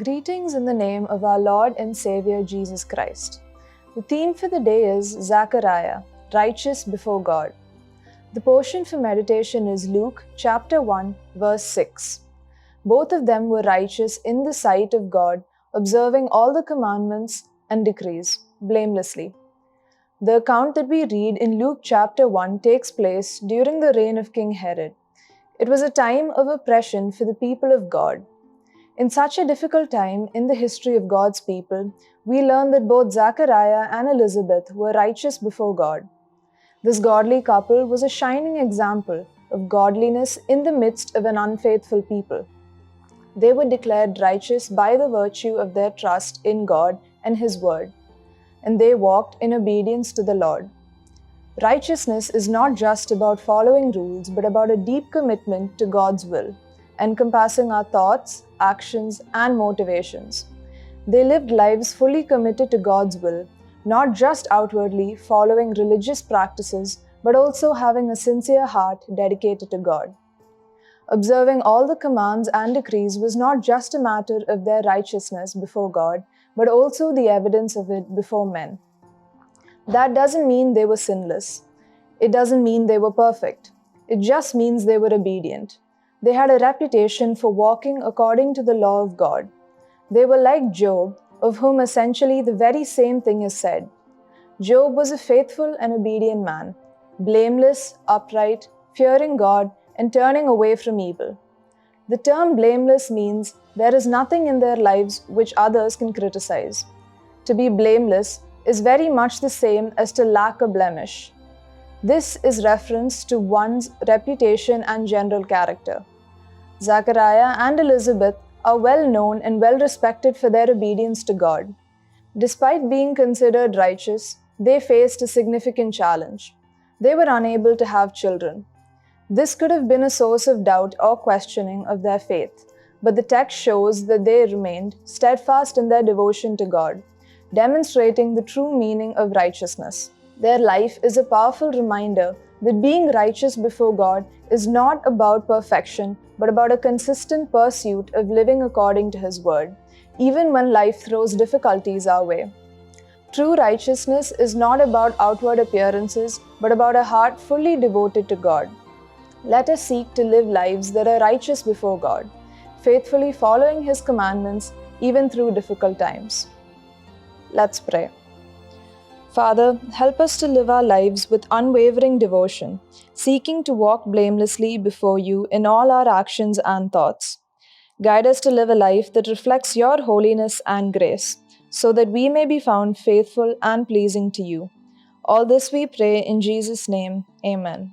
Greetings in the name of our Lord and Savior Jesus Christ. The theme for the day is Zechariah, righteous before God. The portion for meditation is Luke chapter 1, verse 6. Both of them were righteous in the sight of God, observing all the commandments and decrees blamelessly. The account that we read in Luke chapter 1 takes place during the reign of King Herod. It was a time of oppression for the people of God. In such a difficult time in the history of God's people, we learn that both Zechariah and Elizabeth were righteous before God. This godly couple was a shining example of godliness in the midst of an unfaithful people. They were declared righteous by the virtue of their trust in God and His Word, and they walked in obedience to the Lord. Righteousness is not just about following rules, but about a deep commitment to God's will, encompassing our thoughts, actions, and motivations. They lived lives fully committed to God's will, not just outwardly following religious practices, but also having a sincere heart dedicated to God. Observing all the commands and decrees was not just a matter of their righteousness before God, but also the evidence of it before men. That doesn't mean they were sinless. It doesn't mean they were perfect. It just means they were obedient. They had a reputation for walking according to the law of God. They were like Job, of whom essentially the very same thing is said. Job was a faithful and obedient man, blameless, upright, fearing God, and turning away from evil. The term blameless means there is nothing in their lives which others can criticize. To be blameless is very much the same as to lack a blemish. This is reference to one's reputation and general character. Zechariah and Elizabeth are well known and well respected for their obedience to God. Despite being considered righteous, they faced a significant challenge. They were unable to have children. This could have been a source of doubt or questioning of their faith, but the text shows that they remained steadfast in their devotion to God, demonstrating the true meaning of righteousness. Their life is a powerful reminder that being righteous before God is not about perfection, but about a consistent pursuit of living according to His Word, even when life throws difficulties our way. True righteousness is not about outward appearances, but about a heart fully devoted to God. Let us seek to live lives that are righteous before God, faithfully following His commandments even through difficult times. Let's pray. Father, help us to live our lives with unwavering devotion, seeking to walk blamelessly before You in all our actions and thoughts. Guide us to live a life that reflects Your holiness and grace, so that we may be found faithful and pleasing to You. All this we pray in Jesus' name. Amen.